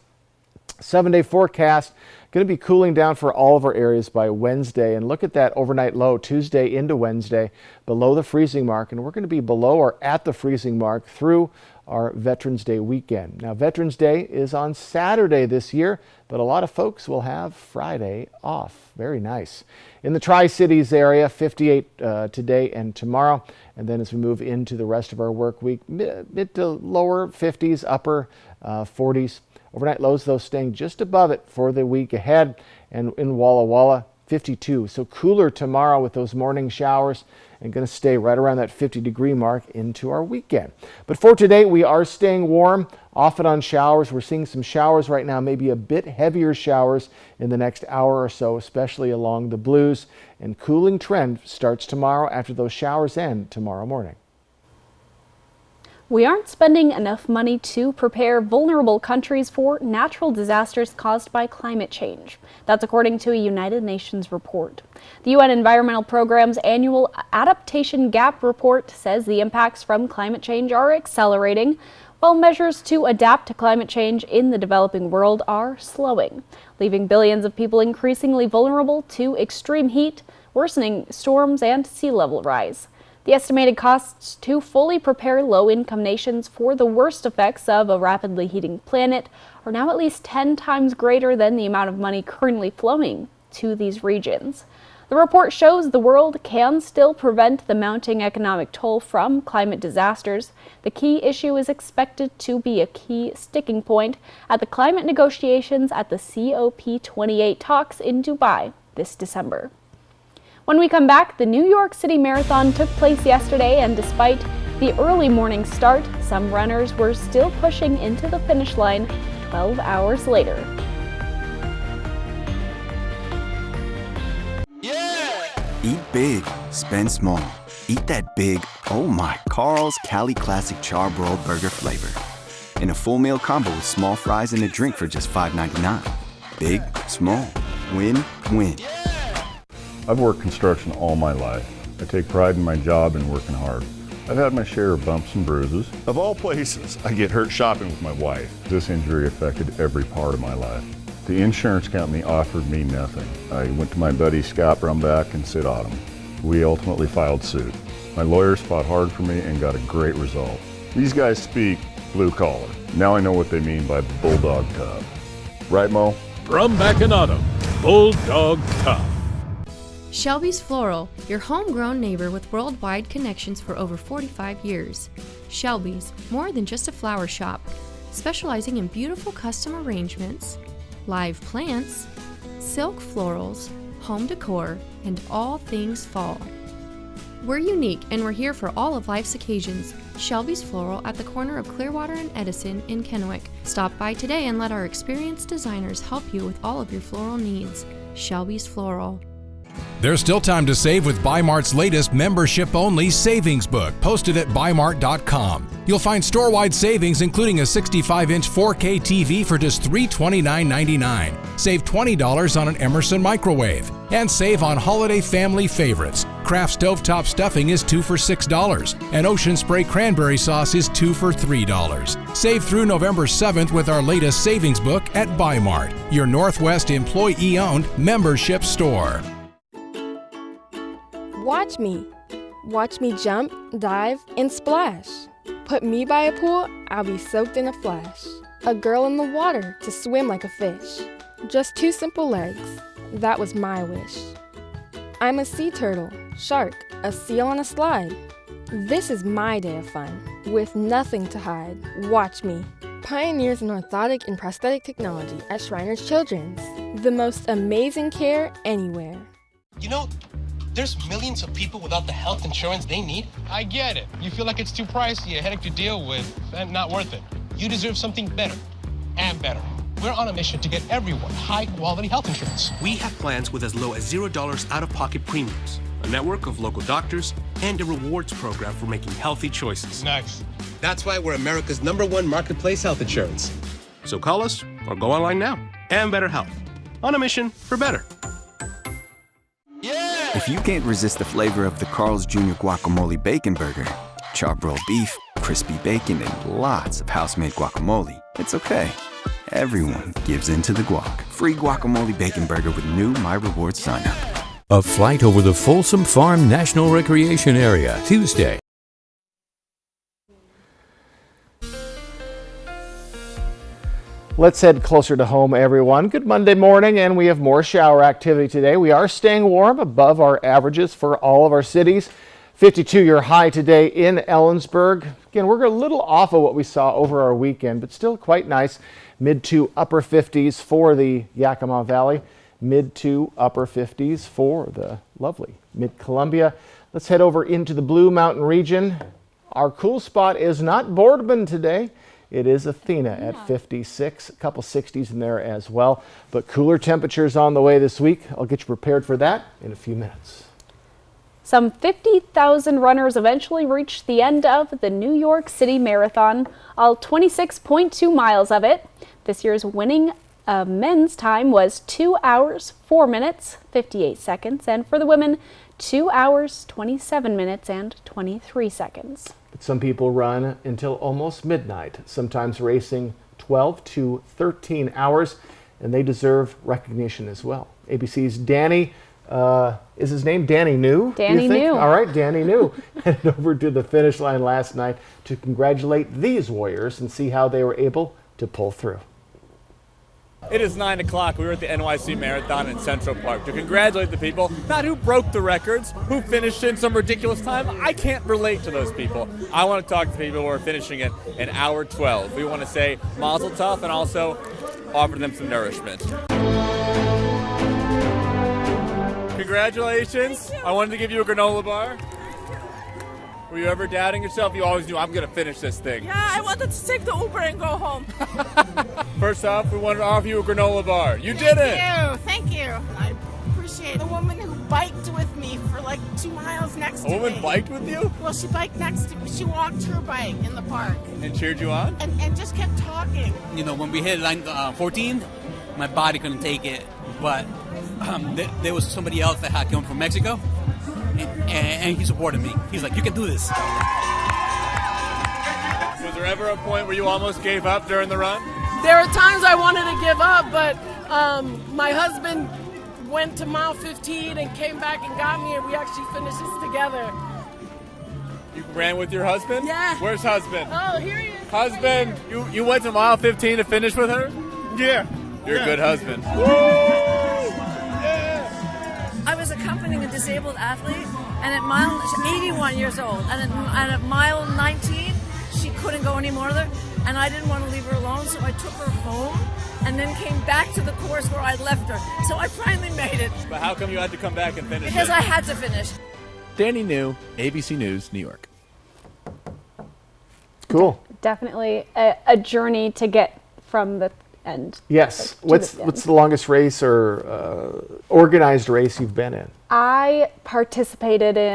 7-day forecast, going to be cooling down for all of our areas by Wednesday. And look at that overnight low Tuesday into Wednesday, below the freezing mark. And we're going to be below or at the freezing mark through our Veterans Day weekend. Now, Veterans Day is on Saturday this year, but a lot of folks will have Friday off. Very nice. In the Tri-Cities area, 58 today and tomorrow. And then as we move into the rest of our work week, mid to lower 50s, upper 40s. Overnight lows, though, staying just above it for the week ahead. And in Walla Walla, 52. So cooler tomorrow with those morning showers, and going to stay right around that 50-degree mark into our weekend. But for today, we are staying warm, off and on showers. We're seeing some showers right now, maybe a bit heavier showers in the next hour or so, especially along the Blues. And cooling trend starts tomorrow after those showers end tomorrow morning. We aren't spending enough money to prepare vulnerable countries for natural disasters caused by climate change. That's according to a United Nations report. The UN Environmental Programme's annual Adaptation Gap report says the impacts from climate change are accelerating, while measures to adapt to climate change in the developing world are slowing, leaving billions of people increasingly vulnerable to extreme heat, worsening storms, and sea level rise. The estimated costs to fully prepare low-income nations for the worst effects of a rapidly heating planet are now at least 10 times greater than the amount of money currently flowing to these regions. The report shows the world can still prevent the mounting economic toll from climate disasters. The key issue is expected to be a key sticking point at the climate negotiations at the COP28 talks in Dubai this December. When we come back, the New York City Marathon took place yesterday, and despite the early morning start, some runners were still pushing into the finish line 12 hours later. Eat big, spend small. Eat that big, oh my, Carl's Cali Classic Charbroiled Burger flavor. In a full meal combo with small fries and a drink for just $5.99. Big, small, win, win. I've worked construction all my life. I take pride in my job and working hard. I've had my share of bumps and bruises. Of all places, I get hurt shopping with my wife. This injury affected every part of my life. The insurance company offered me nothing. I went to my buddy Scott Brumback and Sid Autumn. We ultimately filed suit. My lawyers fought hard for me and got a great result. These guys speak blue collar. Now I know what they mean by bulldog tough. Right, Mo? Brumback and Autumn, bulldog tough. Shelby's Floral, your homegrown neighbor with worldwide connections for over 45 years. Shelby's, more than just a flower shop, specializing in beautiful custom arrangements, live plants, silk florals, home decor, and all things fall. We're unique and we're here for all of life's occasions. Shelby's Floral at the corner of Clearwater and Edison in Kennewick. Stop by today and let our experienced designers help you with all of your floral needs. Shelby's Floral. There's still time to save with Bi-Mart's latest membership-only savings book, posted at Bi-Mart.com. You'll find store-wide savings, including a 65-inch 4K TV for just $329.99. Save $20 on an Emerson microwave. And save on holiday family favorites. Kraft Stovetop Stuffing is 2 for $6. And Ocean Spray Cranberry Sauce is 2 for $3. Save through November 7th with our latest savings book at Bi-Mart, your Northwest employee-owned membership store. Watch me. Watch me jump, dive, and splash. Put me by a pool, I'll be soaked in a flash. A girl in the water to swim like a fish. Just 2 simple legs, that was my wish. I'm a sea turtle, shark, a seal on a slide. This is my day of fun, with nothing to hide. Watch me. Pioneers in orthotic and prosthetic technology at Shriners Children's. The most amazing care anywhere. You know, there's millions of people without the health insurance they need. I get it. You feel like it's too pricey, a headache to deal with, and not worth it. You deserve something better and better. We're on a mission to get everyone high-quality health insurance. We have plans with as low as $0 out-of-pocket premiums, a network of local doctors, and a rewards program for making healthy choices. Nice. That's why we're America's #1 marketplace health insurance. So call us or go online now. And Better Health. On a mission for better. If you can't resist the flavor of the Carl's Jr. Guacamole Bacon Burger, charbroiled beef, crispy bacon, and lots of house-made guacamole, it's okay. Everyone gives in to the guac. Free guacamole bacon burger with new My Rewards sign-up. A flight over the Folsom Farm National Recreation Area, Tuesday. Let's head closer to home, everyone. Good Monday morning, and we have more shower activity today. We are staying warm above our averages for all of our cities. 52-year high today in Ellensburg. Again, we're a little off of what we saw over our weekend, but still quite nice. Mid to upper 50s for the Yakima Valley. Mid to upper 50s for the lovely Mid-Columbia. Let's head over into the Blue Mountain region. Our cool spot is not Boardman today. It is Athena at 56, a couple 60s in there as well. But cooler temperatures on the way this week. I'll get you prepared for that in a few minutes. Some 50,000 runners eventually reached the end of the New York City Marathon, all 26.2 miles of it. This year's winning men's time was 2 hours, 4 minutes, 58 seconds, and for the women, 2 hours, 27 minutes, and 23 seconds. But some people run until almost midnight, sometimes racing 12 to 13 hours, and they deserve recognition as well. ABC's Danny, is his name Danny New? Danny New. All right, Danny New headed over to the finish line last night to congratulate these warriors and see how they were able to pull through. It is 9 o'clock. We were at the NYC Marathon in Central Park to congratulate the people, not who broke the records, who finished in some ridiculous time. I can't relate to those people. I want to talk to people who are finishing it in hour 12. We want to say mazel tov and also offer them some nourishment. Congratulations. I wanted to give you a granola bar. Were you ever doubting yourself? You always knew, I'm going to finish this thing. Yeah, I wanted to take the Uber and go home. First off, we wanted to offer you a granola bar. You did it! Thank you. I appreciate the woman who biked with me for like 2 miles next to me. A woman biked with you? Well, she biked next to me. She walked her bike in the park. And cheered you on? And just kept talking. You know, when we hit line 14, my body couldn't take it. But there was somebody else that had come from Mexico. And he supported me. He's like, you can do this. Was there ever a point where you almost gave up during the run? There are times I wanted to give up, but my husband went to mile 15 and came back and got me, and we actually finished this together. You ran with your husband? Yeah. Where's husband? Oh, here he is. Husband, you went to mile 15 to finish with her? Yeah. You're a good husband. I was accompanying a disabled athlete, and at mile, she's 81 years old, and at mile 19, she couldn't go any more there, and I didn't want to leave her alone, so I took her home, and then came back to the course where I left her. So I finally made it. But how come you had to come back and finish Because it? I had to finish. Danny New, ABC News, New York. Cool. Definitely a journey to get from the end. Yes. Like, What's the longest race or organized race you've been in? I participated in